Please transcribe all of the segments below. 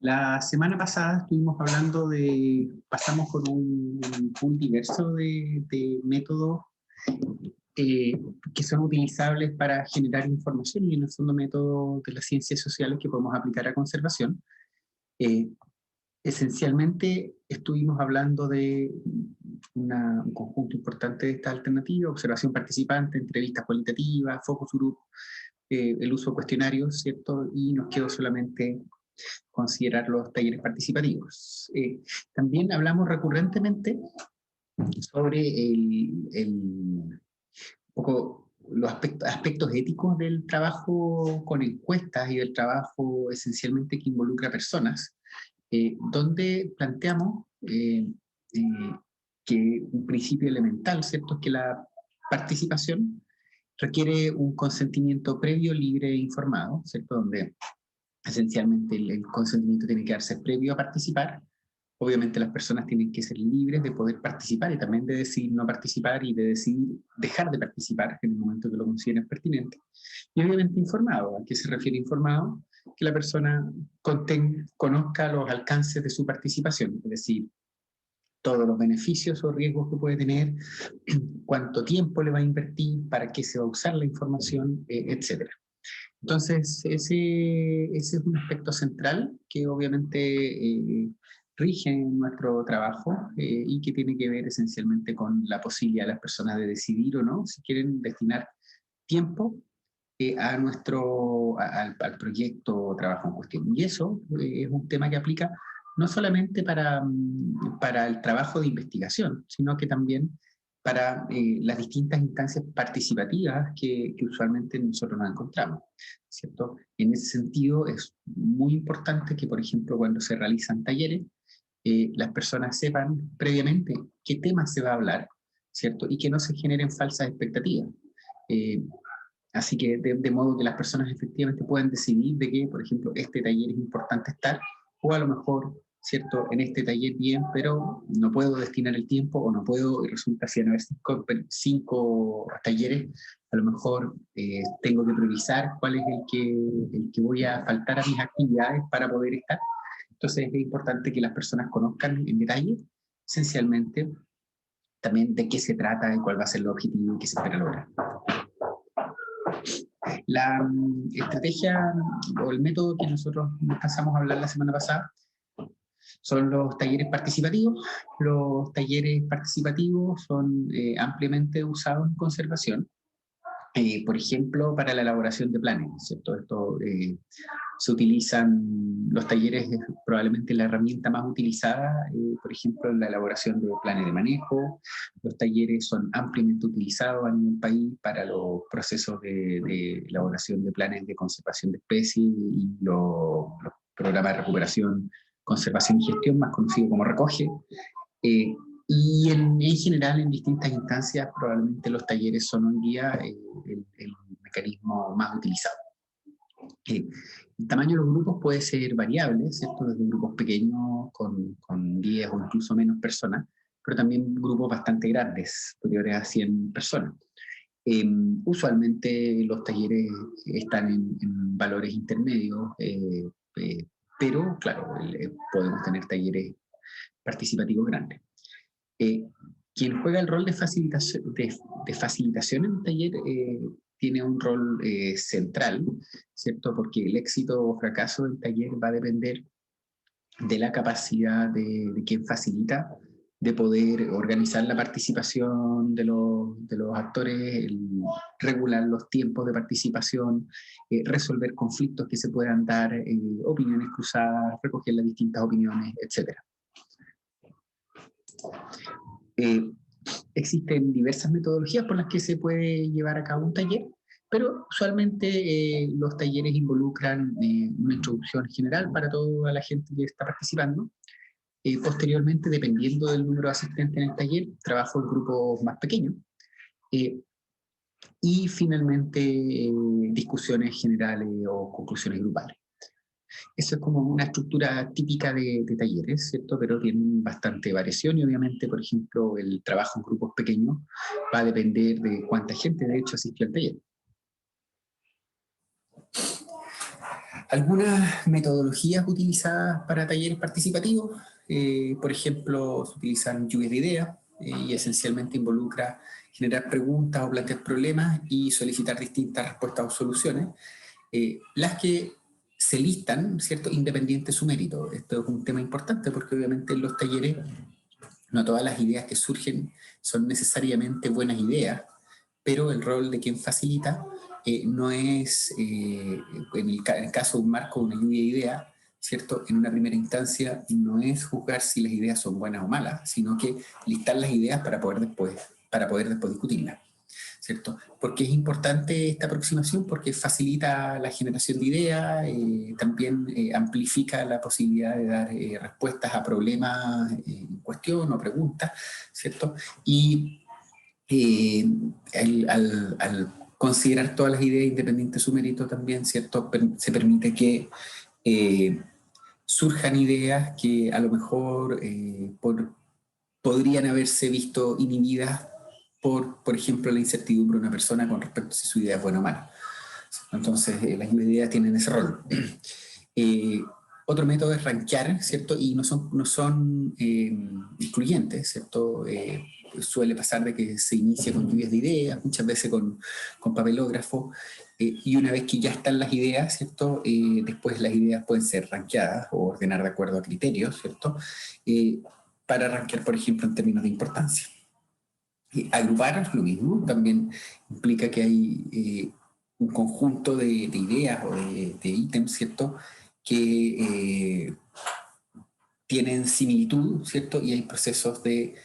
La semana pasada estuvimos hablando pasamos por un pool diverso de métodos que son utilizables para generar información y en el fondo métodos de las ciencias sociales que podemos aplicar a conservación. Esencialmente estuvimos hablando de un conjunto importante de estas alternativas: observación participante, entrevistas cualitativas, focus group, el uso de cuestionarios, ¿cierto? Y nos quedó solamente considerar los talleres participativos. También hablamos recurrentemente sobre un poco los aspectos éticos del trabajo con encuestas y del trabajo esencialmente que involucra personas, donde planteamos que un principio elemental, ¿cierto?, es que la participación requiere un consentimiento previo, libre e informado, ¿cierto?, donde esencialmente el consentimiento tiene que darse previo a participar. Obviamente las personas tienen que ser libres de poder participar y también de decidir no participar y de decidir dejar de participar en el momento que lo consideren pertinente. Y obviamente informado. ¿A qué se refiere informado? Que la persona conozca los alcances de su participación, es decir, todos los beneficios o riesgos que puede tener, cuánto tiempo le va a invertir, para qué se va a usar la información, etc. Entonces, ese es un aspecto central que obviamente rige nuestro trabajo y que tiene que ver esencialmente con la posibilidad de las personas de decidir o no si quieren destinar tiempo al proyecto o trabajo en cuestión. Y eso es un tema que aplica no solamente para el trabajo de investigación, sino que también para las distintas instancias participativas que usualmente nosotros nos encontramos, ¿cierto? En ese sentido es muy importante que, por ejemplo, cuando se realizan talleres, las personas sepan previamente qué temas se va a hablar, ¿cierto? Y que no se generen falsas expectativas. Así que de modo que las personas efectivamente puedan decidir de que, por ejemplo, este taller es importante estar, o a lo mejor, ¿cierto?, en este taller bien, pero no puedo destinar el tiempo o no puedo, y resulta si van a haber cinco talleres, a lo mejor tengo que priorizar cuál es el que voy a faltar a mis actividades para poder estar. Entonces es importante que las personas conozcan en detalle, esencialmente, también de qué se trata y cuál va a ser el objetivo que se espera lograr. La estrategia o el método que nosotros empezamos a hablar la semana pasada son los talleres participativos. Los talleres participativos son ampliamente usados en conservación, por ejemplo, para la elaboración de planes, ¿cierto? Esto se utilizan, los talleres es probablemente la herramienta más utilizada, por ejemplo, en la elaboración de planes de manejo. Los talleres son ampliamente utilizados a nivel país para los procesos de elaboración de planes de conservación de especies y los programas de recuperación, conservación y gestión, más conocido como RECOGE. Y en general, en distintas instancias, probablemente los talleres son hoy día el mecanismo más utilizado. El tamaño de los grupos puede ser variable, ¿cierto? Desde grupos pequeños con 10 o incluso menos personas, pero también grupos bastante grandes, superiores a 100 personas. Usualmente los talleres están en valores intermedios, pero claro, podemos tener talleres participativos grandes. Quien juega el rol de facilitación en un taller tiene un rol central, ¿cierto? Porque el éxito o fracaso del taller va a depender de la capacidad de quien facilita, de poder organizar la participación de los actores, regular los tiempos de participación, resolver conflictos que se puedan dar, opiniones cruzadas, recoger las distintas opiniones, etc. Existen diversas metodologías por las que se puede llevar a cabo un taller, pero usualmente los talleres involucran una introducción general para toda la gente que está participando. Posteriormente, dependiendo del número de asistentes en el taller, trabajo en grupos más pequeños. Y finalmente, discusiones generales o conclusiones grupales. Eso es como una estructura típica de talleres, ¿cierto? Pero tienen bastante variación y obviamente, por ejemplo, el trabajo en grupos pequeños va a depender de cuánta gente de hecho asistió al taller. Algunas metodologías utilizadas para talleres participativos, por ejemplo, se utilizan lluvias de ideas y esencialmente involucra generar preguntas o plantear problemas y solicitar distintas respuestas o soluciones, las que se listan, ¿cierto?, independiente de su mérito. Esto es un tema importante porque obviamente en los talleres no todas las ideas que surgen son necesariamente buenas ideas, pero el rol de quien facilita no es, en el caso de un marco, una lluvia de ideas, ¿cierto? En una primera instancia no es juzgar si las ideas son buenas o malas, sino que listar las ideas para poder después discutirlas, ¿cierto? ¿Por qué es importante esta aproximación? Porque facilita la generación de ideas, también amplifica la posibilidad de dar respuestas a problemas en cuestión o preguntas, ¿cierto? Y al considerar todas las ideas independientes de su mérito también, ¿cierto? Se permite que surjan ideas que a lo mejor podrían haberse visto inhibidas por ejemplo, la incertidumbre de una persona con respecto a si su idea es buena o mala. Entonces, las ideas tienen ese rol. Eh, Otro método es rankear, ¿cierto? Y no son excluyentes, ¿cierto? Suele pasar de que se inicia con lluvias de ideas, muchas veces con papelógrafo, y una vez que ya están las ideas, ¿cierto? Después las ideas pueden ser rankeadas o ordenar de acuerdo a criterios, ¿cierto? Para rankear, por ejemplo, en términos de importancia. Agrupar lo mismo, también implica que hay un conjunto de ideas o de ítems, ¿cierto?, que tienen similitud, ¿cierto? Y hay procesos de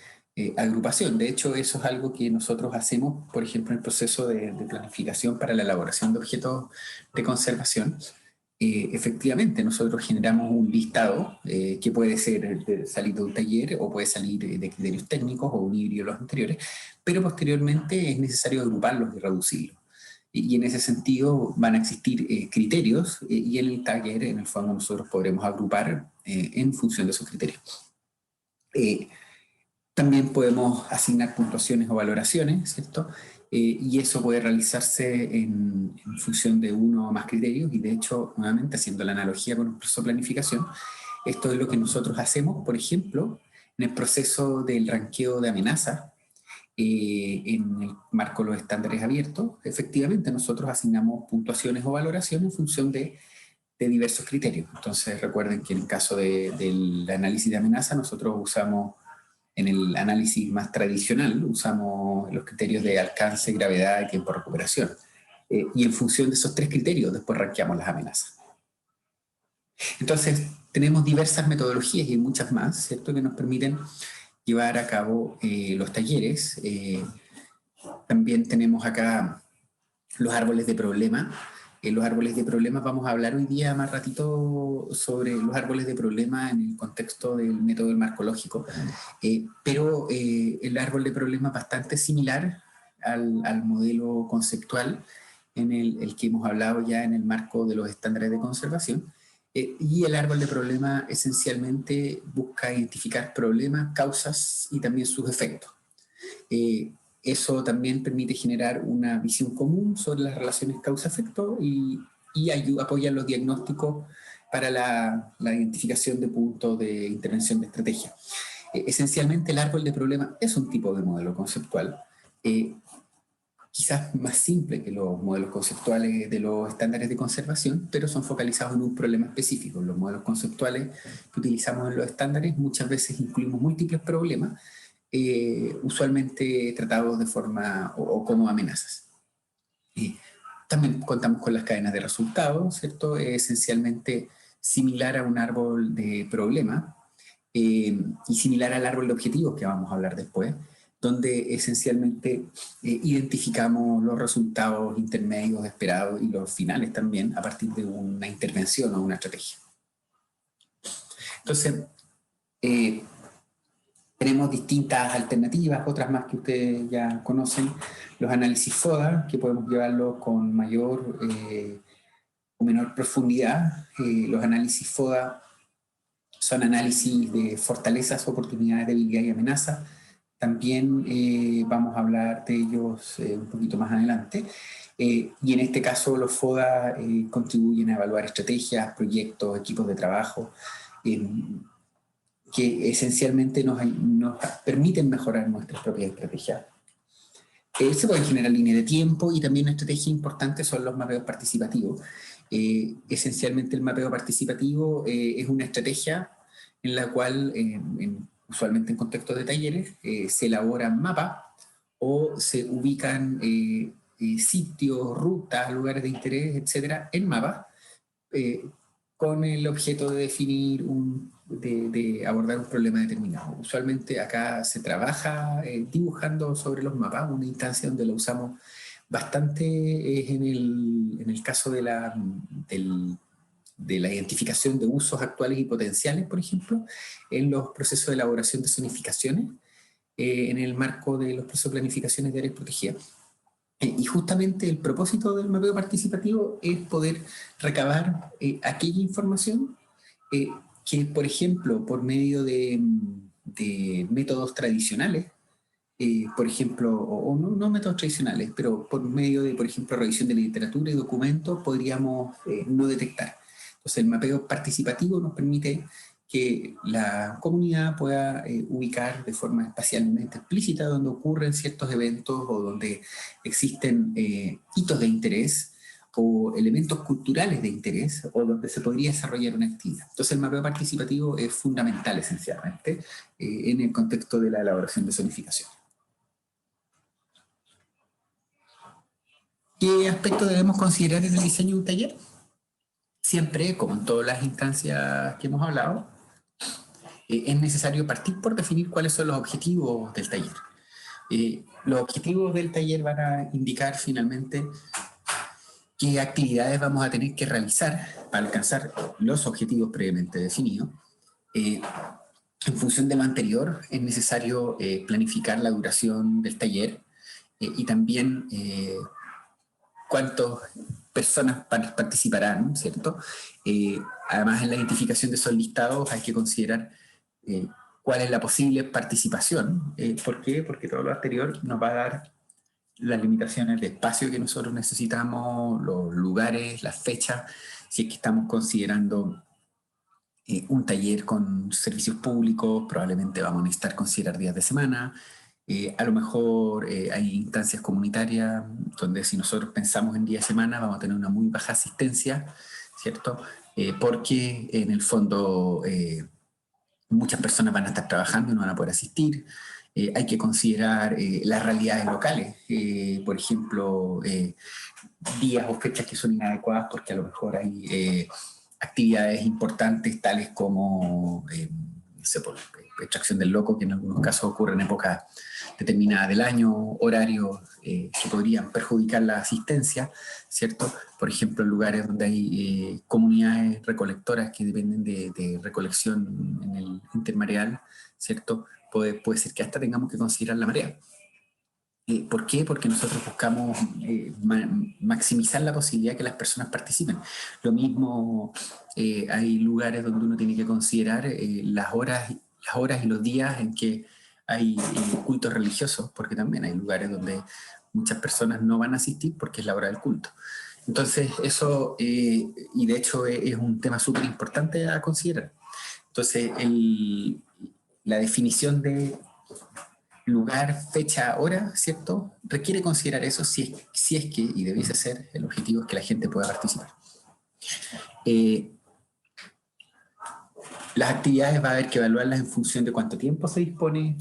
agrupación. De hecho, eso es algo que nosotros hacemos, por ejemplo, en el proceso de planificación para la elaboración de objetos de conservación. Efectivamente, nosotros generamos un listado que puede ser salir de un taller o puede salir de criterios técnicos o un híbrido de los anteriores, pero posteriormente es necesario agruparlos y reducirlos. Y en ese sentido van a existir criterios y en el taller, en el fondo, nosotros podremos agrupar en función de esos criterios. También podemos asignar puntuaciones o valoraciones, ¿cierto? Y eso puede realizarse en función de uno o más criterios y de hecho, nuevamente haciendo la analogía con el proceso de planificación, esto es lo que nosotros hacemos, por ejemplo, en el proceso del ranqueo de amenazas, en el marco de los estándares abiertos. Efectivamente, nosotros asignamos puntuaciones o valoraciones en función de diversos criterios. Entonces, recuerden que en el caso del análisis de amenaza, nosotros usamos, en el análisis más tradicional, usamos los criterios de alcance, gravedad y tiempo de recuperación. Y en función de esos tres criterios, después ranqueamos las amenazas. Entonces, tenemos diversas metodologías y muchas más, ¿cierto?, que nos permiten llevar a cabo los talleres. También tenemos acá los árboles de problema. Los árboles de problema, vamos a hablar hoy día más ratito sobre los árboles de problema en el contexto del método del marco lógico, pero el árbol de problema es bastante similar al modelo conceptual en el que hemos hablado ya en el marco de los estándares de conservación, y el árbol de problema esencialmente busca identificar problemas, causas y también sus efectos. Eso también permite generar una visión común sobre las relaciones causa-efecto y apoya los diagnósticos para la identificación de puntos de intervención de estrategia. Esencialmente el árbol de problema es un tipo de modelo conceptual, quizás más simple que los modelos conceptuales de los estándares de conservación, pero son focalizados en un problema específico. Los modelos conceptuales que utilizamos en los estándares muchas veces incluimos múltiples problemas, usualmente tratados de forma o como amenazas. También contamos con las cadenas de resultados, ¿cierto? Esencialmente similar a un árbol de problema y similar al árbol de objetivos que vamos a hablar después, donde esencialmente identificamos los resultados intermedios esperados y los finales también a partir de una intervención o una estrategia. Entonces, tenemos distintas alternativas, otras más que ustedes ya conocen, los análisis FODA, que podemos llevarlos con mayor o menor profundidad. Los análisis FODA son análisis de fortalezas, oportunidades, debilidad y amenaza, también vamos a hablar de ellos un poquito más adelante. Y en este caso los FODA contribuyen a evaluar estrategias, proyectos, equipos de trabajo, que esencialmente nos permiten mejorar nuestras propias estrategias. Se pueden generar líneas de tiempo y también una estrategia importante son los mapeos participativos. Esencialmente el mapeo participativo es una estrategia en la cual, usualmente en contextos de talleres, se elaboran mapas o se ubican sitios, rutas, lugares de interés, etcétera, en mapas, con el objeto de definir de abordar un problema determinado. Usualmente acá se trabaja dibujando sobre los mapas, una instancia donde lo usamos bastante en el caso de la identificación de usos actuales y potenciales, por ejemplo, en los procesos de elaboración de zonificaciones, en el marco de los procesos de planificaciones de áreas protegidas. Y justamente el propósito del mapeo participativo es poder recabar aquella información que, por ejemplo, por medio de métodos tradicionales, por ejemplo, o no métodos tradicionales, pero por medio de, por ejemplo, revisión de literatura y documentos, podríamos no detectar. Entonces, el mapeo participativo nos permite que la comunidad pueda ubicar de forma espacialmente explícita donde ocurren ciertos eventos o donde existen hitos de interés o elementos culturales de interés o donde se podría desarrollar una actividad. Entonces el mapeo participativo es fundamental esencialmente en el contexto de la elaboración de zonificación. ¿Qué aspectos debemos considerar en el diseño de un taller? Siempre, como en todas las instancias que hemos hablado, es necesario partir por definir cuáles son los objetivos del taller. Los objetivos del taller van a indicar finalmente qué actividades vamos a tener que realizar para alcanzar los objetivos previamente definidos. En función de lo anterior, es necesario planificar la duración del taller y también cuántas personas participarán, ¿cierto? Además, en la identificación de esos listados hay que considerar cuál es la posible participación. ¿Por qué? Porque todo lo anterior nos va a dar las limitaciones de espacio que nosotros necesitamos, los lugares, las fechas, si es que estamos considerando un taller con servicios públicos, probablemente vamos a necesitar considerar días de semana. A lo mejor hay instancias comunitarias donde si nosotros pensamos en día de semana vamos a tener una muy baja asistencia, ¿cierto? Porque en el fondo muchas personas van a estar trabajando y no van a poder asistir. Hay que considerar las realidades locales, por ejemplo, días o fechas que son inadecuadas porque a lo mejor hay actividades importantes tales como no sé, por extracción del loco, que en algunos casos ocurre en épocas determinadas del año, horarios que podrían perjudicar la asistencia, ¿cierto? Por ejemplo, en lugares donde hay comunidades recolectoras que dependen de recolección en el intermareal, ¿cierto? Puede ser que hasta tengamos que considerar la marea. ¿Por qué? Porque nosotros buscamos maximizar la posibilidad de que las personas participen. Lo mismo, hay lugares donde uno tiene que considerar las horas y los días en que hay cultos religiosos, porque también hay lugares donde muchas personas no van a asistir porque es la hora del culto. Entonces, eso, y de hecho es un tema súper importante a considerar. Entonces, la definición de lugar, fecha, hora, ¿cierto? Requiere considerar eso si es que, y debiese ser, el objetivo es que la gente pueda participar. Las actividades va a haber que evaluarlas en función de cuánto tiempo se dispone,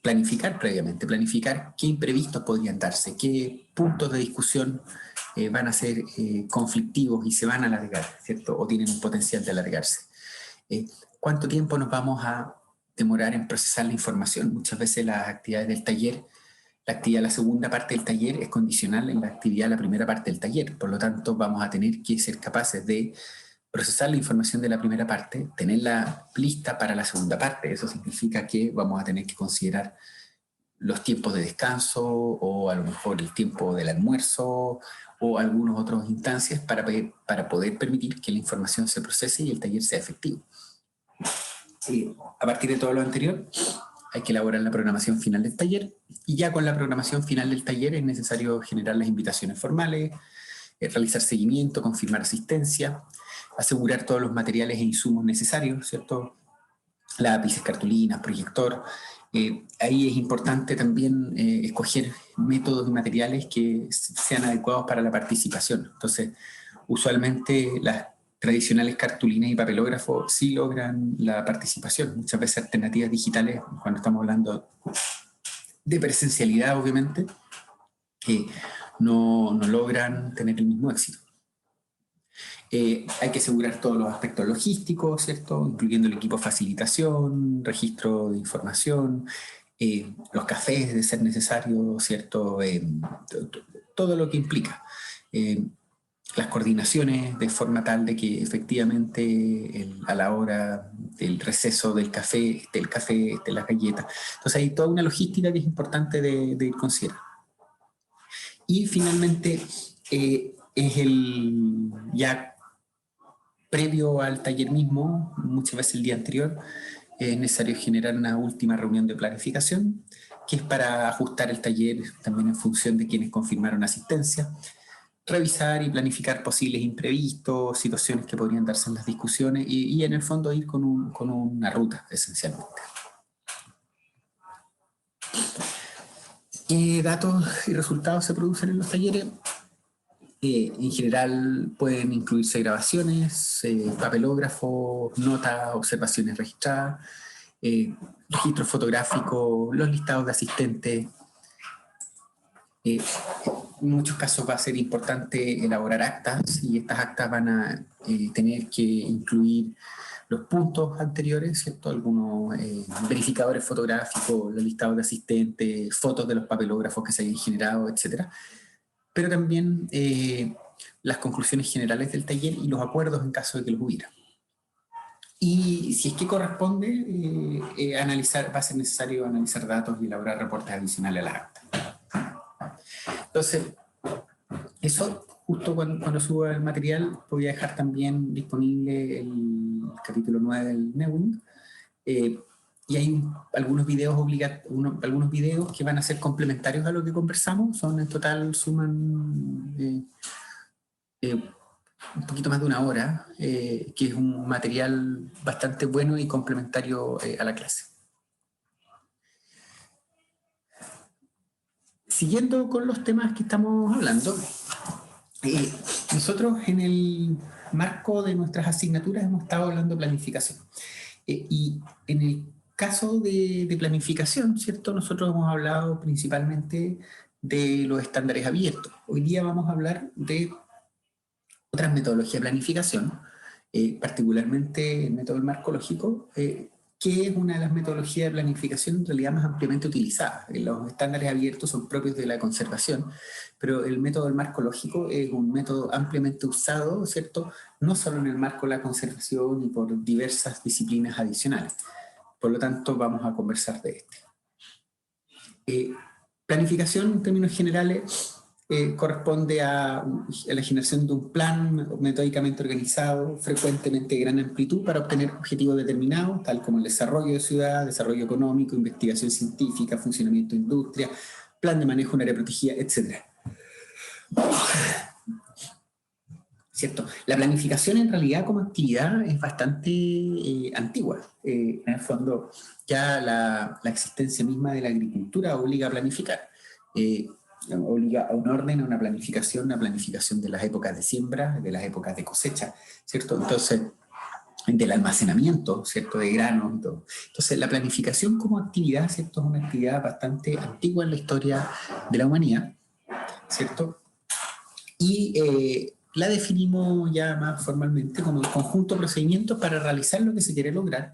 planificar previamente, planificar qué imprevistos podrían darse, qué puntos de discusión van a ser conflictivos y se van a alargar, ¿cierto? O tienen un potencial de alargarse. ¿Cuánto tiempo nos vamos a demorar en procesar la información? Muchas veces las actividades del taller, la segunda parte del taller es condicional en la actividad de la primera parte del taller. Por lo tanto, vamos a tener que ser capaces de procesar la información de la primera parte, tenerla lista para la segunda parte. Eso significa que vamos a tener que considerar los tiempos de descanso o a lo mejor el tiempo del almuerzo o algunas otras instancias para poder permitir que la información se procese y el taller sea efectivo. A partir de todo lo anterior, hay que elaborar la programación final del taller, y ya con la programación final del taller es necesario generar las invitaciones formales, realizar seguimiento, confirmar asistencia, asegurar todos los materiales e insumos necesarios, ¿cierto? Lápices, cartulinas, proyector. Ahí es importante también escoger métodos y materiales que sean adecuados para la participación. Entonces, usualmente las tradicionales cartulinas y papelógrafos sí logran la participación. Muchas veces alternativas digitales, cuando estamos hablando de presencialidad, obviamente, no logran tener el mismo éxito. Hay que asegurar todos los aspectos logísticos, ¿cierto? Incluyendo el equipo de facilitación, registro de información, los cafés de ser necesario, ¿cierto? Todo lo que implica. Las coordinaciones de forma tal de que efectivamente a la hora del receso del café, esté la galleta. Entonces hay toda una logística que es importante de considerar. Y finalmente es ya previo al taller mismo, muchas veces el día anterior, es necesario generar una última reunión de planificación, que es para ajustar el taller también en función de quienes confirmaron asistencia, revisar y planificar posibles imprevistos, situaciones que podrían darse en las discusiones y en el fondo ir con una ruta, esencialmente. ¿Qué datos y resultados se producen en los talleres? En general pueden incluirse grabaciones, papelógrafos, notas, observaciones registradas, registros fotográficos, los listados de asistentes. En muchos casos va a ser importante elaborar actas y estas actas van a tener que incluir los puntos anteriores, ¿cierto? Algunos verificadores fotográficos, los listados de asistentes, fotos de los papelógrafos que se hayan generado, etc. Pero también las conclusiones generales del taller y los acuerdos en caso de que los hubiera. Y si es que corresponde, va a ser necesario analizar datos y elaborar reportes adicionales a la acta. Entonces, eso justo cuando suba el material voy a dejar también disponible el capítulo 9 del NEWIN, y hay algunos videos que van a ser complementarios a lo que conversamos. En total suman un poquito más de una hora, que es un material bastante bueno y complementario a la clase. Siguiendo con los temas que estamos hablando, nosotros en el marco de nuestras asignaturas hemos estado hablando de planificación. Y en el caso de planificación, ¿cierto? Nosotros hemos hablado principalmente de los estándares abiertos. Hoy día vamos a hablar de otras metodologías de planificación, particularmente el método del marco lógico, que es una de las metodologías de planificación en realidad más ampliamente utilizadas. Los estándares abiertos son propios de la conservación, pero el método del marco lógico es un método ampliamente usado, ¿cierto? No solo en el marco de la conservación y por diversas disciplinas adicionales. Por lo tanto, vamos a conversar de este. Planificación, en términos generales, corresponde a la generación de un plan metódicamente organizado, frecuentemente de gran amplitud, para obtener objetivos determinados, tal como el desarrollo de ciudad, desarrollo económico, investigación científica, funcionamiento de industria, plan de manejo de un área protegida, etc. ¿Cierto? La planificación en realidad como actividad es bastante antigua. En el fondo, ya la existencia misma de la agricultura obliga a planificar. Obliga a un orden, a una planificación de las épocas de siembra, de las épocas de cosecha, ¿cierto? Entonces, del almacenamiento, ¿cierto? De granos y todo. Entonces, la planificación como actividad, ¿cierto? Es una actividad bastante antigua en la historia de la humanidad, ¿cierto? Y la definimos ya más formalmente como el conjunto de procedimientos para realizar lo que se quiere lograr,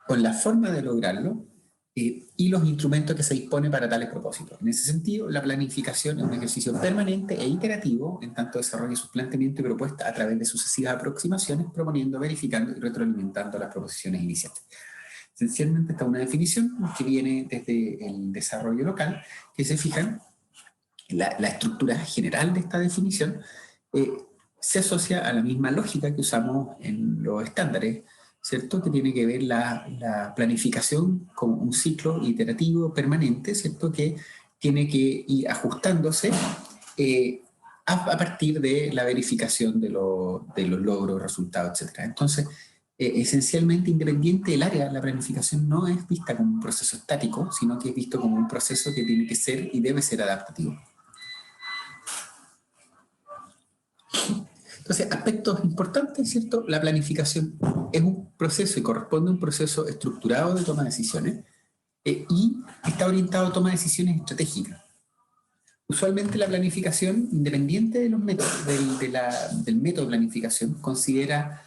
con la forma de lograrlo, y los instrumentos que se dispone para tales propósitos. En ese sentido, la planificación es un ejercicio permanente e iterativo, en tanto desarrolla sus planteamientos y propuestas a través de sucesivas aproximaciones, proponiendo, verificando y retroalimentando las proposiciones iniciales. Esencialmente, esta es una definición que viene desde el desarrollo local, que se fijan la estructura general de esta definición, se asocia a la misma lógica que usamos en los estándares, ¿cierto? Que tiene que ver la planificación como un ciclo iterativo permanente, ¿cierto? Que tiene que ir ajustándose a partir de la verificación de los logros, resultados, etc. Entonces, esencialmente independiente del área, la planificación no es vista como un proceso estático, sino que es visto como un proceso que tiene que ser y debe ser adaptativo. Entonces, aspectos importantes, ¿cierto? La planificación es un proceso y corresponde a un proceso estructurado de toma de decisiones y está orientado a toma de decisiones estratégicas. Usualmente la planificación, independiente de los métodos, del método de planificación, considera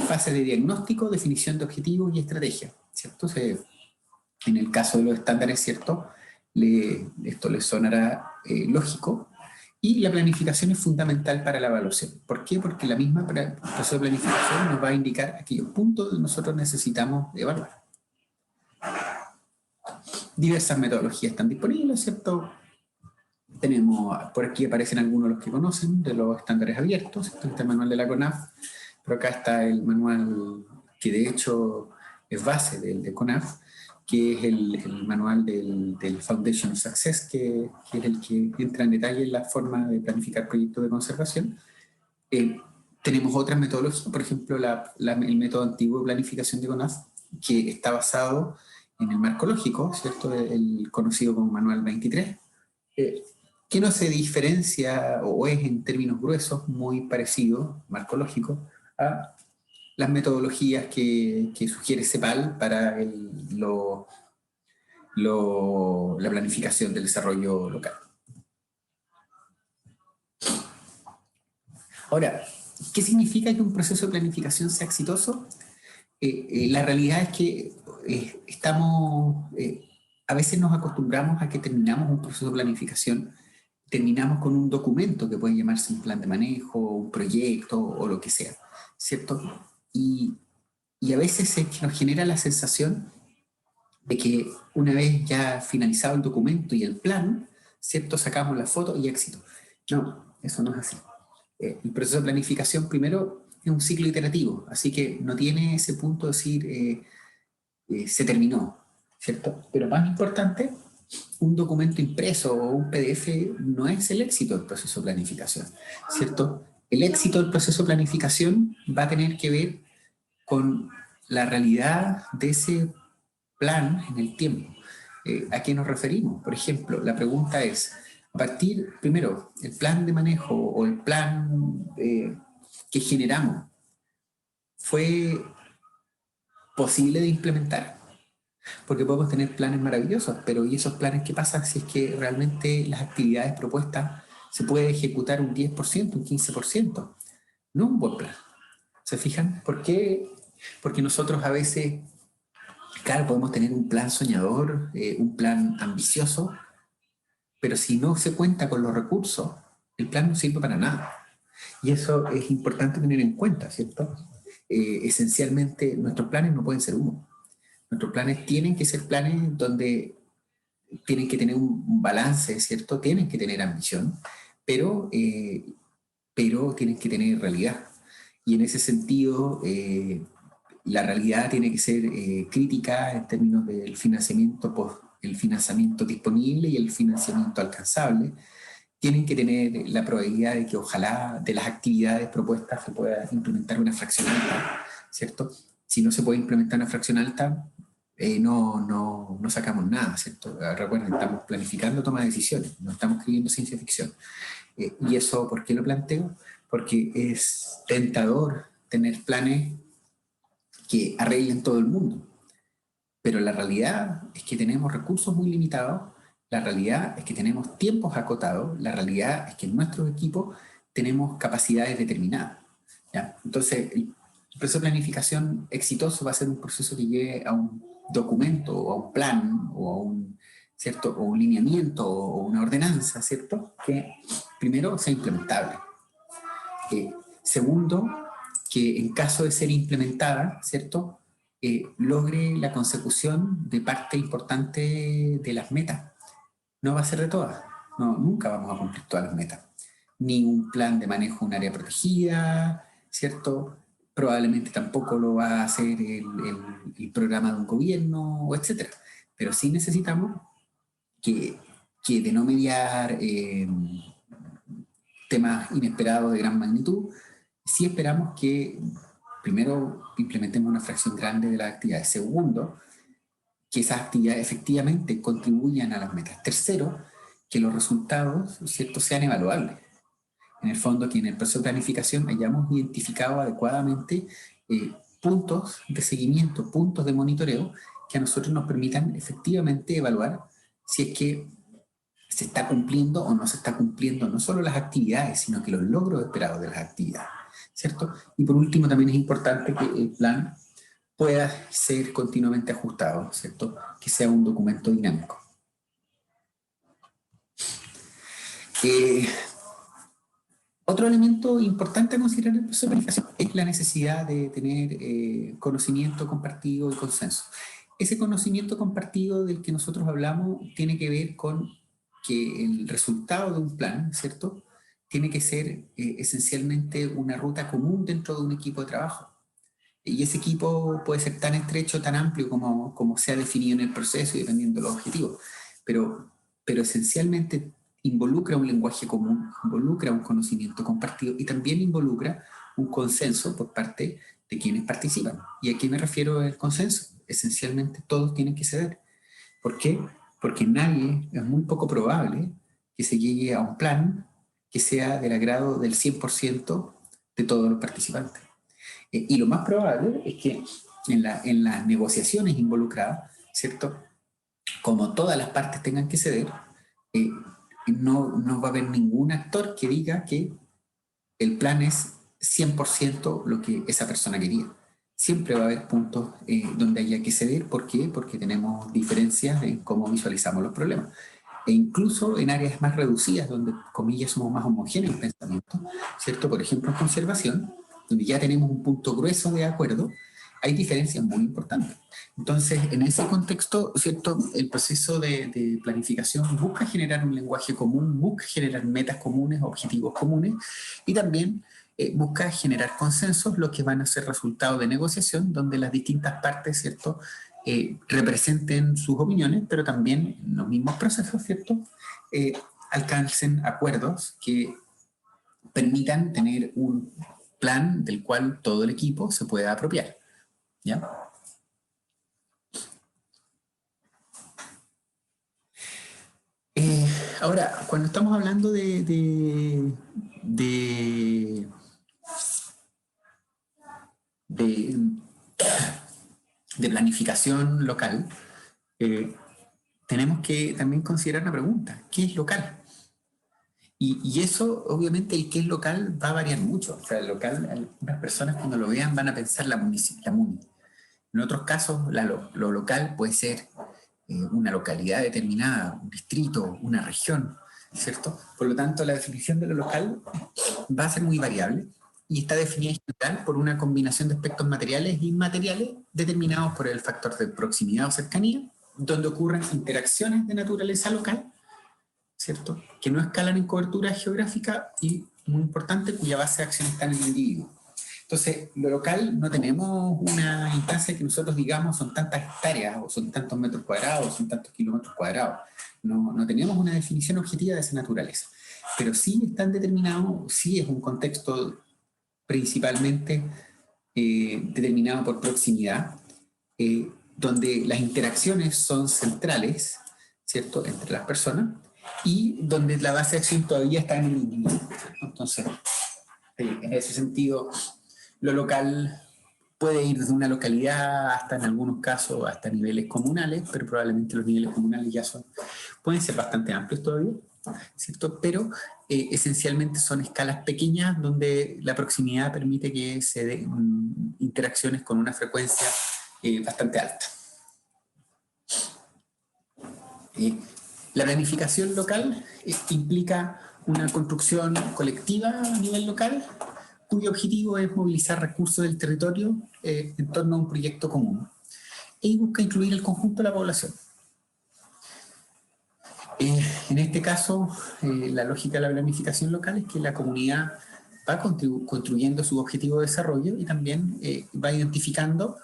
fases de diagnóstico, definición de objetivos y estrategia, ¿cierto? En el caso de los estándares, ¿cierto? Esto les sonará lógico. Y la planificación es fundamental para la evaluación. ¿Por qué? Porque la misma proceso de planificación nos va a indicar aquellos puntos que nosotros necesitamos evaluar. Diversas metodologías están disponibles, ¿cierto? Tenemos, por aquí aparecen algunos de los que conocen, de los estándares abiertos. Está el manual de la CONAF, pero acá está el manual que de hecho es base del de CONAF, que es el manual del Foundation of Success, que es el que entra en detalle en la forma de planificar proyectos de conservación. Tenemos otras metodologías, por ejemplo, el método antiguo de planificación de CONAF, que está basado en el marco lógico, ¿cierto? El conocido como Manual 23, que no se diferencia o es en términos gruesos muy parecido, marco lógico, a las metodologías que sugiere CEPAL para la planificación del desarrollo local. Ahora, ¿qué significa que un proceso de planificación sea exitoso? La realidad es que a veces nos acostumbramos a que terminamos un proceso de planificación, terminamos con un documento que puede llamarse un plan de manejo, un proyecto o lo que sea, ¿cierto? Y a veces nos genera la sensación de que una vez ya finalizado el documento y el plan, ¿cierto? Sacamos la foto y éxito. No, eso no es así. El proceso de planificación primero es un ciclo iterativo, así que no tiene ese punto de decir se terminó, ¿cierto? Pero más importante, un documento impreso o un PDF no es el éxito del proceso de planificación, ¿cierto? El éxito del proceso de planificación va a tener que ver con la realidad de ese plan en el tiempo. ¿A qué nos referimos? Por ejemplo, la pregunta es, primero, el plan de manejo o el plan que generamos, ¿fue posible de implementar? Porque podemos tener planes maravillosos, pero ¿y esos planes qué pasa si es que realmente las actividades propuestas se puede ejecutar un 10%, un 15%? No un buen plan. ¿Se fijan? ¿Por qué? Porque nosotros a veces, claro, podemos tener un plan soñador, un plan ambicioso, pero si no se cuenta con los recursos, el plan no sirve para nada. Y eso es importante tener en cuenta, ¿cierto? Esencialmente, nuestros planes no pueden ser humo. Nuestros planes tienen que ser planes donde tienen que tener un balance, ¿cierto? Tienen que tener ambición, pero tienen que tener realidad. Y en ese sentido, la realidad tiene que ser crítica en términos del el financiamiento disponible y el financiamiento alcanzable. Tienen que tener la probabilidad de que ojalá de las actividades propuestas se pueda implementar una fracción alta, ¿cierto? Si no se puede implementar una fracción alta, no sacamos nada, ¿cierto? Recuerden, estamos planificando toma de decisiones, no estamos escribiendo ciencia ficción. ¿Y eso por qué lo planteo? Porque es tentador tener planes que arreglen todo el mundo, pero la realidad es que tenemos recursos muy limitados, la realidad es que tenemos tiempos acotados, la realidad es que en nuestros equipos tenemos capacidades determinadas, ¿ya? Entonces, el proceso de planificación exitoso va a ser un proceso que llegue a un documento o a un plan o a un, ¿cierto? O un lineamiento o una ordenanza, ¿cierto? Que primero sea implementable. Segundo, que en caso de ser implementada, ¿cierto? Logre la consecución de parte importante de las metas. No va a ser de todas, no, nunca vamos a cumplir todas las metas. Ni un plan de manejo de un área protegida, ¿cierto? probablemente tampoco lo va a hacer el programa de un gobierno, etc. Pero sí necesitamos que de no mediar temas inesperados de gran magnitud, sí esperamos que primero implementemos una fracción grande de las actividades. Segundo, que esas actividades efectivamente contribuyan a las metas. Tercero, que los resultados, ¿cierto?, sean evaluables. En el fondo, que en el proceso de planificación hayamos identificado adecuadamente puntos de seguimiento, puntos de monitoreo que a nosotros nos permitan efectivamente evaluar si es que se está cumpliendo o no se está cumpliendo no solo las actividades, sino que los logros esperados de las actividades, ¿cierto? Y por último, también es importante que el plan pueda ser continuamente ajustado, ¿cierto? Que sea un documento dinámico. Otro elemento importante a considerar en el proceso de planificación es la necesidad de tener conocimiento compartido y consenso. Ese conocimiento compartido del que nosotros hablamos tiene que ver con que el resultado de un plan, ¿cierto?, tiene que ser esencialmente una ruta común dentro de un equipo de trabajo. Y ese equipo puede ser tan estrecho, tan amplio como se ha definido en el proceso y dependiendo de los objetivos. Pero esencialmente involucra un lenguaje común, involucra un conocimiento compartido y también involucra un consenso por parte de quienes participan. ¿Y a qué me refiero el consenso? Esencialmente todos tienen que ceder. ¿Por qué? Porque es muy poco probable que se llegue a un plan que sea del agrado del 100% de todos los participantes. Y lo más probable es que en las negociaciones involucradas, ¿cierto?, como todas las partes tengan que ceder, no va a haber ningún actor que diga que el plan es 100% lo que esa persona quería. Siempre va a haber puntos donde haya que ceder. ¿Por qué? Porque tenemos diferencias en cómo visualizamos los problemas. E incluso en áreas más reducidas, donde, comillas, somos más homogéneos en pensamiento, ¿cierto? Por ejemplo, en conservación, donde ya tenemos un punto grueso de acuerdo, hay diferencias muy importantes. Entonces, en ese contexto, ¿cierto?, el proceso de planificación busca generar un lenguaje común, busca generar metas comunes, objetivos comunes, y también busca generar consensos, lo que van a ser resultado de negociación, donde las distintas partes, ¿cierto?, representen sus opiniones, pero también en los mismos procesos, ¿cierto?, alcancen acuerdos que permitan tener un plan del cual todo el equipo se pueda apropiar. ¿Ya? Ahora, cuando estamos hablando de planificación local, tenemos que también considerar una pregunta: ¿qué es local? Y eso, obviamente, el que es local va a variar mucho. O sea, el local, algunas personas cuando lo vean van a pensar la MUNI. En otros casos, lo local puede ser una localidad determinada, un distrito, una región, ¿cierto? Por lo tanto, la definición de lo local va a ser muy variable y está definida en general por una combinación de aspectos materiales e inmateriales determinados por el factor de proximidad o cercanía, donde ocurren interacciones de naturaleza local, ¿cierto?, que no escalan en cobertura geográfica y, muy importante, cuya base de acción está en el individuo. Entonces, lo local no tenemos una instancia que nosotros digamos son tantas hectáreas o son tantos metros cuadrados o son tantos kilómetros cuadrados. No tenemos una definición objetiva de esa naturaleza. Pero sí están determinados, sí es un contexto principalmente determinado por proximidad, donde las interacciones son centrales, ¿cierto?, entre las personas, y donde la base de acción todavía está en el individuo. Entonces, en ese sentido, lo local puede ir desde una localidad hasta, en algunos casos, hasta niveles comunales, pero probablemente los niveles comunales ya pueden ser bastante amplios todavía, ¿cierto? Pero esencialmente son escalas pequeñas donde la proximidad permite que se den interacciones con una frecuencia bastante alta. La planificación local implica una construcción colectiva a nivel local, cuyo objetivo es movilizar recursos del territorio en torno a un proyecto común y busca incluir el conjunto de la población. En este caso, la lógica de la planificación local es que la comunidad va construyendo su objetivo de desarrollo y también va identificando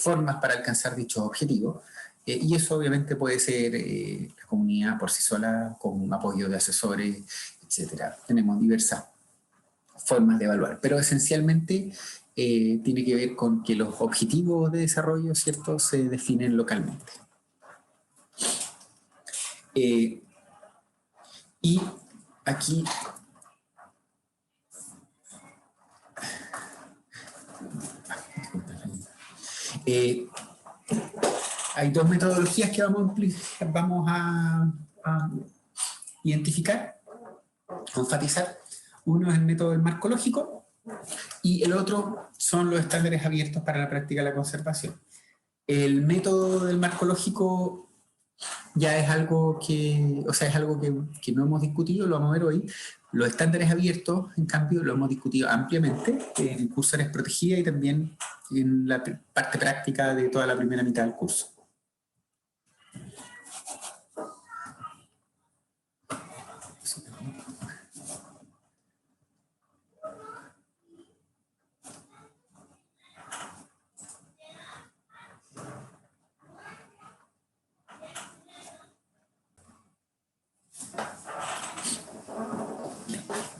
formas para alcanzar dichos objetivos. Y eso obviamente puede ser la comunidad por sí sola, con apoyo de asesores, etcétera. Tenemos diversas formas de evaluar, pero esencialmente tiene que ver con que los objetivos de desarrollo, ¿cierto?, se definen localmente. Y aquí hay dos metodologías que vamos a identificar, a enfatizar. Uno es el método del marco lógico y el otro son los estándares abiertos para la práctica de la conservación. El método del marco lógico ya es algo que, que no hemos discutido, lo vamos a ver hoy. Los estándares abiertos, en cambio, lo hemos discutido ampliamente en el curso Áreas Protegidas y también en la parte práctica de toda la primera mitad del curso.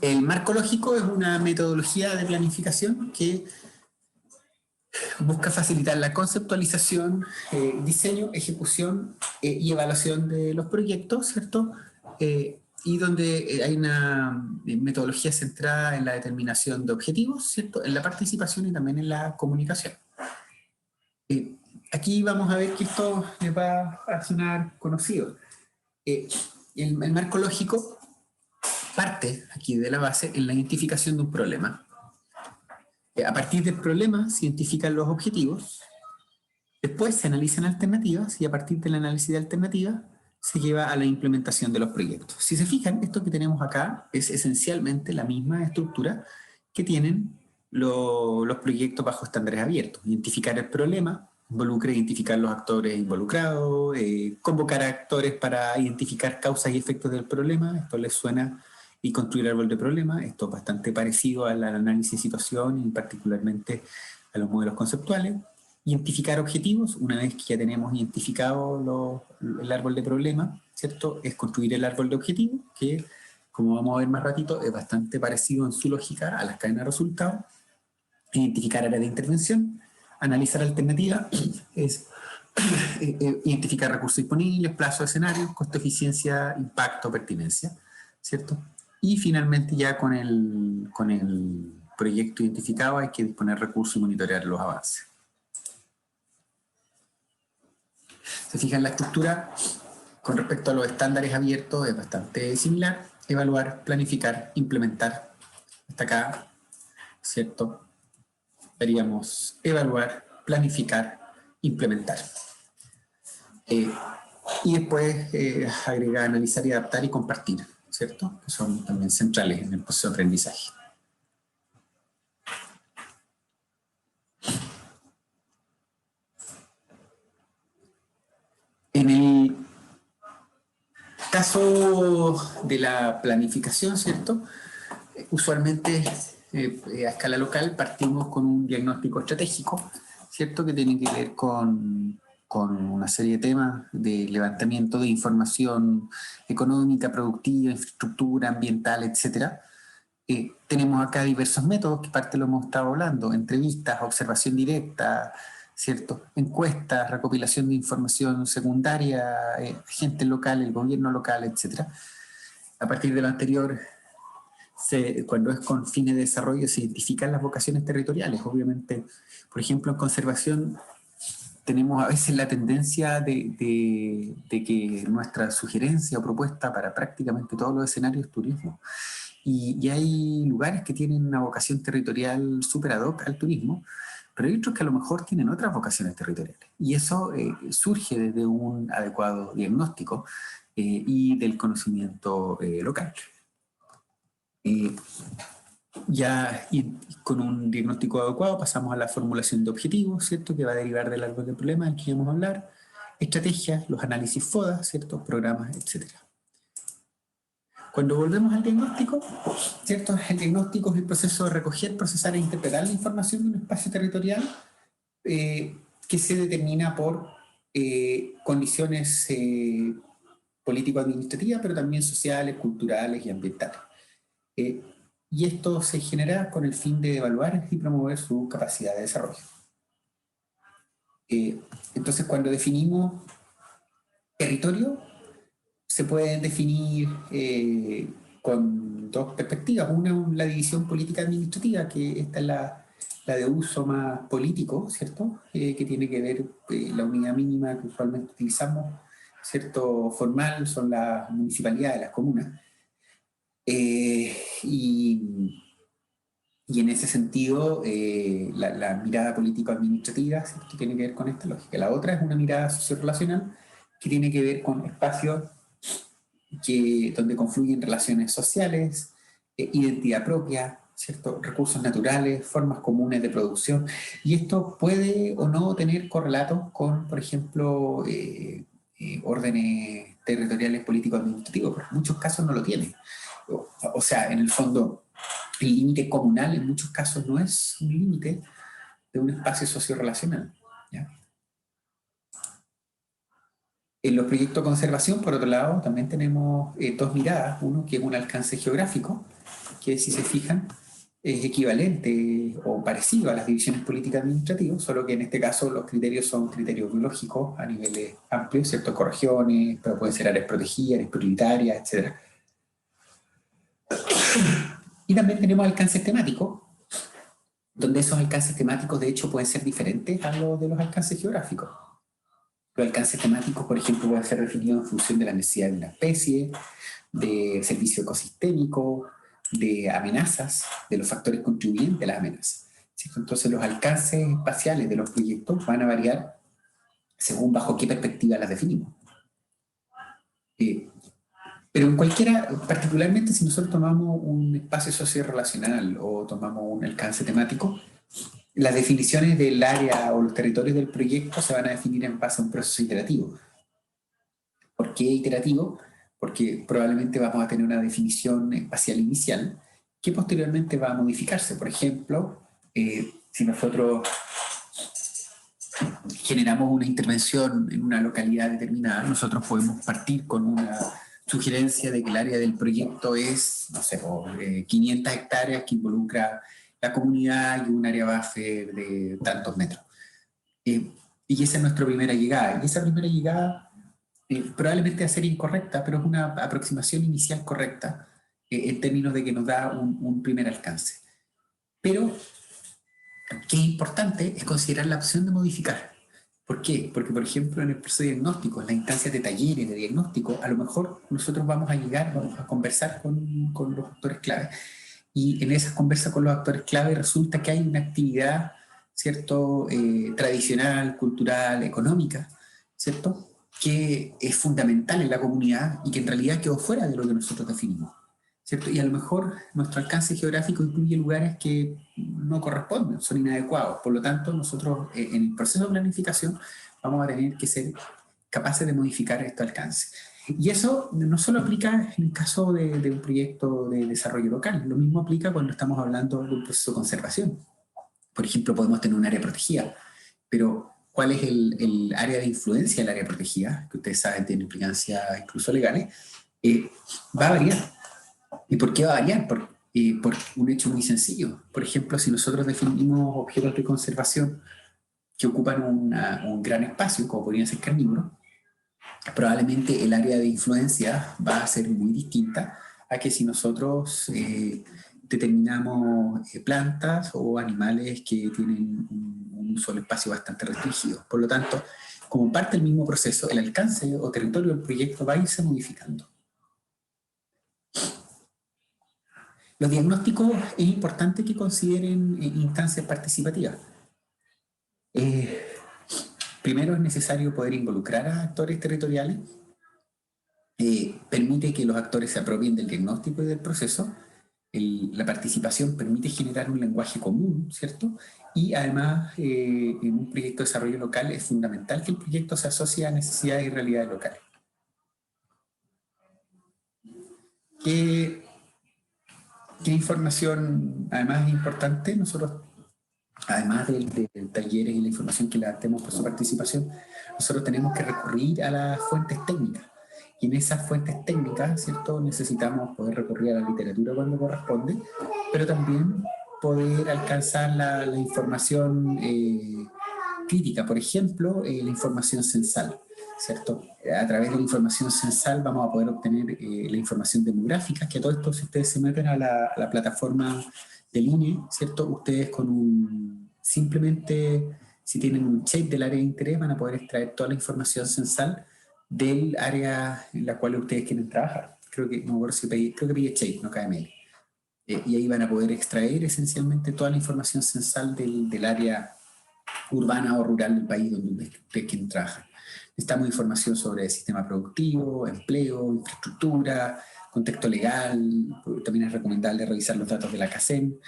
El marco lógico es una metodología de planificación que busca facilitar la conceptualización, diseño, ejecución y evaluación de los proyectos, ¿cierto? Y donde hay una metodología centrada en la determinación de objetivos, ¿cierto?, en la participación y también en la comunicación. Aquí vamos a ver que esto les va a sonar conocido. El marco lógico parte aquí de la base en la identificación de un problema. A partir del problema se identifican los objetivos, después se analizan alternativas y a partir del análisis de alternativas se lleva a la implementación de los proyectos. Si se fijan, esto que tenemos acá es esencialmente la misma estructura que tienen los proyectos bajo estándares abiertos. Identificar el problema, involucra identificar los actores involucrados, convocar a actores para identificar causas y efectos del problema, esto les suena, y construir árbol de problemas, esto es bastante parecido al análisis de situación y particularmente a los modelos conceptuales. Identificar objetivos, una vez que ya tenemos identificado el árbol de problemas, ¿cierto?, es construir el árbol de objetivos, que como vamos a ver más ratito, es bastante parecido en su lógica a las cadenas de resultados. Identificar áreas de intervención, analizar alternativas, es identificar recursos disponibles, plazo de escenario, costo, eficiencia, impacto, pertinencia, ¿cierto? Y finalmente ya con el proyecto identificado hay que disponer recursos y monitorear los avances. Se fijan, la estructura con respecto a los estándares abiertos es bastante similar: evaluar, planificar, implementar. Hasta acá, ¿cierto?, veríamos evaluar, planificar, implementar. Y después agregar, analizar y adaptar y compartir, ¿cierto?, que son también centrales en el proceso de aprendizaje. En el caso de la planificación, ¿cierto?, usualmente a escala local partimos con un diagnóstico estratégico, ¿cierto?, que tiene que ver con una serie de temas de levantamiento de información económica, productiva, infraestructura, ambiental, etc. Tenemos acá diversos métodos que parte lo hemos estado hablando: entrevistas, observación directa, ¿cierto?, encuestas, recopilación de información secundaria, gente local, el gobierno local, etc. A partir de lo anterior, cuando es con fines de desarrollo, se identifican las vocaciones territoriales. Obviamente, por ejemplo, en conservación tenemos a veces la tendencia de que nuestra sugerencia o propuesta para prácticamente todos los escenarios es turismo. Y hay lugares que tienen una vocación territorial súper ad hoc al turismo, pero hay otros que a lo mejor tienen otras vocaciones territoriales. Y eso surge desde un adecuado diagnóstico y del conocimiento local. Ya con un diagnóstico adecuado pasamos a la formulación de objetivos, ¿cierto?, que va a derivar del árbol de problemas del que vamos a hablar, estrategias, los análisis FODA, ¿cierto?, programas, etc. Cuando volvemos al diagnóstico, ¿cierto? El diagnóstico es el proceso de recoger, procesar e interpretar la información de un espacio territorial que se determina por condiciones político-administrativas, pero también sociales, culturales y ambientales. Y esto se genera con el fin de evaluar y promover su capacidad de desarrollo. Entonces, cuando definimos territorio, se pueden definir con dos perspectivas. Una, la división política administrativa, que esta es la de uso más político, ¿cierto? Que tiene que ver la unidad mínima que usualmente utilizamos, ¿cierto? Formal, son las municipalidades, las comunas. Y en ese sentido, la mirada político-administrativa, ¿cierto?, tiene que ver con esta lógica. La otra es una mirada socio-relacional que tiene que ver con espacios donde confluyen relaciones sociales, identidad propia, ¿cierto?, recursos naturales, formas comunes de producción. Y esto puede o no tener correlatos con, por ejemplo, órdenes territoriales político-administrativos, pero en muchos casos no lo tiene. O sea, en el fondo, el límite comunal en muchos casos no es un límite de un espacio socio-relacional, ¿ya? En los proyectos de conservación, por otro lado, también tenemos dos miradas. Uno que es un alcance geográfico, que si se fijan es equivalente o parecido a las divisiones políticas administrativas, solo que en este caso los criterios son criterios biológicos a niveles amplios, ¿cierto? Ecorregiones, pero pueden ser áreas protegidas, áreas prioritarias, etc. Y también tenemos alcances temáticos, donde esos alcances temáticos de hecho pueden ser diferentes a los de los alcances geográficos. Los alcances temáticos, por ejemplo, pueden ser definidos en función de la necesidad de una especie, de servicio ecosistémico, de amenazas, de los factores contribuyentes a las amenazas, ¿cierto? Entonces los alcances espaciales de los proyectos van a variar según bajo qué perspectiva las definimos. Pero en cualquiera, particularmente si nosotros tomamos un espacio socio-relacional o tomamos un alcance temático, las definiciones del área o los territorios del proyecto se van a definir en base a un proceso iterativo. ¿Por qué iterativo? Porque probablemente vamos a tener una definición espacial inicial que posteriormente va a modificarse. Por ejemplo, si nosotros generamos una intervención en una localidad determinada, nosotros podemos partir con una sugerencia de que el área del proyecto es, no sé, 500 hectáreas que involucra la comunidad y un área base de tantos metros. Y esa es nuestra primera llegada. Y esa primera llegada probablemente va a ser incorrecta, pero es una aproximación inicial correcta en términos de que nos da un primer alcance. Pero qué importante es considerar la opción de modificar. ¿Por qué? Porque, por ejemplo, en el proceso de diagnóstico, en las instancias de talleres de diagnóstico, a lo mejor nosotros vamos a conversar con los actores clave. Y en esas conversas con los actores clave resulta que hay una actividad, ¿cierto?, tradicional, cultural, económica, ¿cierto?, que es fundamental en la comunidad y que en realidad quedó fuera de lo que nosotros definimos, ¿cierto? Y a lo mejor nuestro alcance geográfico incluye lugares que no corresponden, son inadecuados. Por lo tanto, nosotros en el proceso de planificación vamos a tener que ser capaces de modificar este alcance. Y eso no solo aplica en el caso de un proyecto de desarrollo local, lo mismo aplica cuando estamos hablando de un proceso de conservación. Por ejemplo, podemos tener un área protegida, pero ¿cuál es el área de influencia del área protegida? Que ustedes saben, tiene implicancias incluso legales. Va a variar. ¿Y por qué va a variar? Por un hecho muy sencillo. Por ejemplo, si nosotros definimos objetos de conservación que ocupan un gran espacio, como podrían ser carnívoros, probablemente el área de influencia va a ser muy distinta a que si nosotros determinamos plantas o animales que tienen un solo espacio bastante restringido. Por lo tanto, como parte del mismo proceso, el alcance o territorio del proyecto va a irse modificando. Los diagnósticos es importante que consideren instancias participativas. Primero es necesario poder involucrar a actores territoriales, permite que los actores se apropien del diagnóstico y del proceso, la participación permite generar un lenguaje común, ¿cierto? Y además en un proyecto de desarrollo local es fundamental que el proyecto se asocie a necesidades y realidades locales. ¿Qué información además es importante? Nosotros, además del taller y la información que le damos por su participación, nosotros tenemos que recurrir a las fuentes técnicas. Y en esas fuentes técnicas, ¿cierto?, necesitamos poder recurrir a la literatura cuando corresponde, pero también poder alcanzar la información crítica, por ejemplo, la información censal, ¿cierto? A través de la información censal vamos a poder obtener la información demográfica, que a todo esto, si ustedes se meten a la plataforma del INE, ¿cierto? Ustedes simplemente, si tienen un check del área de interés, van a poder extraer toda la información censal del área en la cual ustedes quieren trabajar. Creo que pide check, no KML. Y ahí van a poder extraer esencialmente toda la información censal del área urbana o rural del país donde ustedes quieren trabajar. Necesitamos información sobre el sistema productivo, empleo, infraestructura, contexto legal. También es recomendable revisar los datos de la CACEN,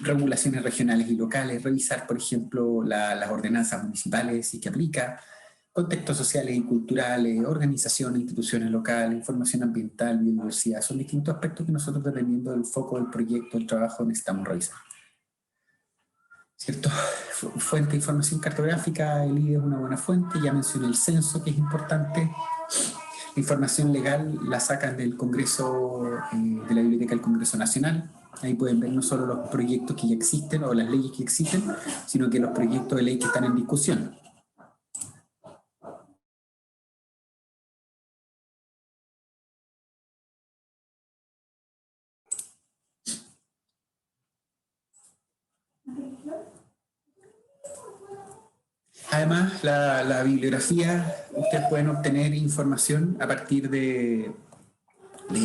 regulaciones regionales y locales, revisar, por ejemplo, las ordenanzas municipales y que aplica, contextos sociales y culturales, organizaciones, instituciones locales, información ambiental, biodiversidad. Son distintos aspectos que nosotros, dependiendo del foco del proyecto, del trabajo, necesitamos revisar. ¿Cierto? Fuente de información cartográfica, el IDE es una buena fuente. Ya mencioné el censo, que es importante. La información legal la sacan del Congreso, de la Biblioteca del Congreso Nacional. Ahí pueden ver no solo los proyectos que ya existen o las leyes que existen, sino que los proyectos de ley que están en discusión. Además, la bibliografía, ustedes pueden obtener información a partir de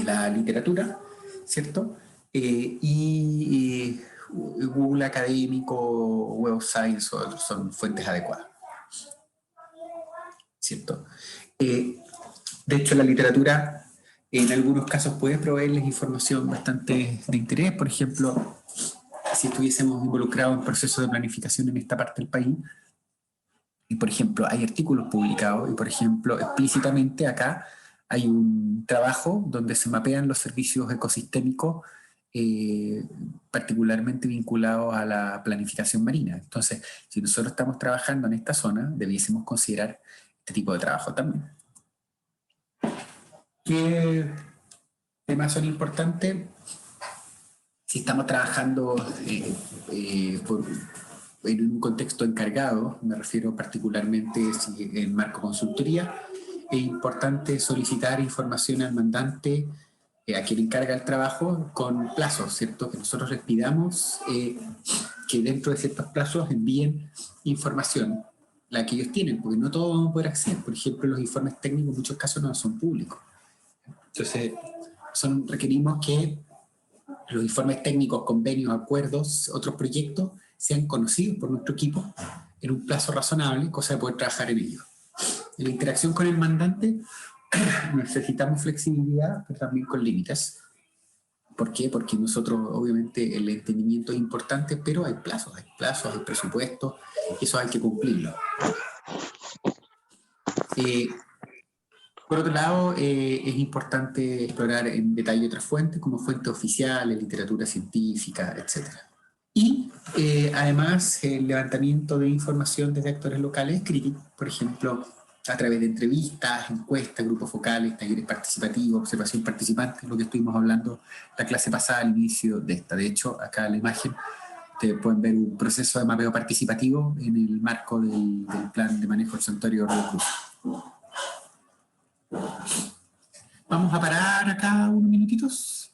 la literatura, ¿cierto? Y Google Académico, Web of Science son fuentes adecuadas, ¿cierto? De hecho, la literatura en algunos casos puede proveerles información bastante de interés. Por ejemplo, si estuviésemos involucrados en procesos de planificación en esta parte del país, y por ejemplo hay artículos publicados, y por ejemplo explícitamente acá hay un trabajo donde se mapean los servicios ecosistémicos particularmente vinculados a la planificación marina. Entonces, si nosotros estamos trabajando en esta zona, debiésemos considerar este tipo de trabajo también. ¿Qué temas son importantes? Si estamos trabajando en un contexto encargado, me refiero particularmente en marco consultoría, es importante solicitar información al mandante, a quien encarga el trabajo, con plazos, ¿cierto? Que nosotros les pidamos que dentro de ciertos plazos envíen información, la que ellos tienen, porque no todos vamos a poder acceder. Por ejemplo, los informes técnicos en muchos casos no son públicos. Entonces, requerimos que los informes técnicos, convenios, acuerdos, otros proyectos, sean conocidos por nuestro equipo en un plazo razonable, cosa de poder trabajar en ello. En la interacción con el mandante necesitamos flexibilidad, pero también con límites. ¿Por qué? Porque nosotros, obviamente, el entendimiento es importante, pero hay plazos, hay presupuestos, y eso hay que cumplirlo. Por otro lado, es importante explorar en detalle otras fuentes, como fuentes oficiales, literatura científica, etc. Y además el levantamiento de información desde actores locales es crítico, por ejemplo, a través de entrevistas, encuestas, grupos focales, talleres participativos, observación participante, lo que estuvimos hablando la clase pasada al inicio de esta. De hecho, acá en la imagen ustedes pueden ver un proceso de mapeo participativo en el marco del plan de manejo del santuario Río Cruz. Vamos a parar acá unos minutitos.